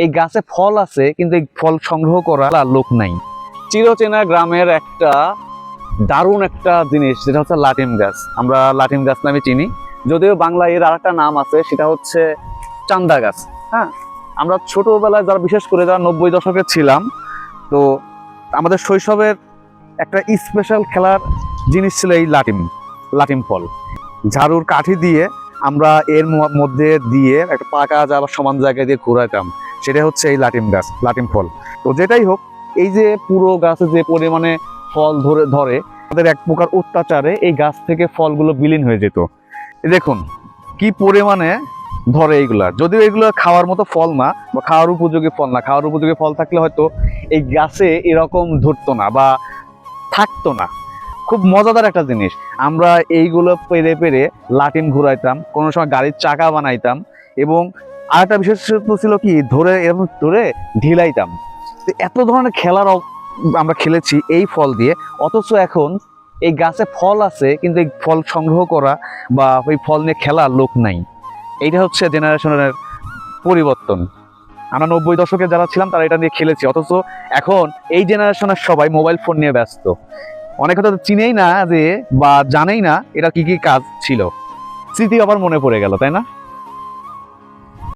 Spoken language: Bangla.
এই গাছে ফল আছে কিন্তু এই ফল সংগ্রহ করার লোক নাই। চিরচেনা গ্রামের একটা দারুণ একটা জিনিস, যেটা হচ্ছে লাটিম গাছ। আমরা লাটিম গাছ নামে চিনি, যদিও বাংলায় এর আরেকটা নাম আছে, সেটা হচ্ছে চান্দা গাছ। হ্যাঁ, আমরা ছোটবেলায় যারা, বিশেষ করে যারা 90 দশকে ছিলাম, তো আমাদের শৈশবের একটা স্পেশাল খেলার জিনিস ছিল এই লাটিম লাটিম ফল। ঝাড়ুর কাঠি দিয়ে আমরা এর মধ্যে দিয়ে একটা পাকা যা বা সমান জায়গায় দিয়ে ঘুরাইতাম, সেটা হচ্ছে এই লাটিম গাছ, লাটিম ফল। তো যেটাই হোক, এই যে পুরো গাছে যে পরিমাণে ফল ধরে আমাদের এক প্রকার অত্যাচারে এই গাছ থেকে ফলগুলো বিলীন হয়ে যেত। দেখুন কি পরিমাণে ধরে এইগুলা। যদিও এগুলো খাওয়ার মতো ফল না, বা খাওয়ার উপযোগী ফল না, খাওয়ার উপযোগী ফল থাকলে হয়তো এই গাছে এরকম ধরতো না বা থাকতো না। খুব মজাদার একটা জিনিস। আমরা এইগুলো পেরে পেরে লাটিম ঘুরাইতাম, কোনো সময় গাড়ির চাকা বানাইতাম, এবং আরেকটা বিশেষত্ব ছিল কি, ধরে এরকম ধরে ঢিলাইতাম। তো এত ধরনের খেলার আমরা খেলেছি এই ফল দিয়ে। অথচ এখন এই গাছে ফল আছে কিন্তু এই ফল সংগ্রহ করা বা ওই ফল নিয়ে খেলার লোক নাই। এইটা হচ্ছে জেনারেশনের পরিবর্তন। আমরা 90 দশকে যারা ছিলাম তারা এটা নিয়ে খেলেছি, অথচ এখন এই জেনারেশনের সবাই মোবাইল ফোন নিয়ে ব্যস্ত। অনেক কথা চিনেই না যে, বা জানেই না এটা কি কি কাজ ছিল। স্মৃতি আবার মনে পড়ে গেল, তাই না?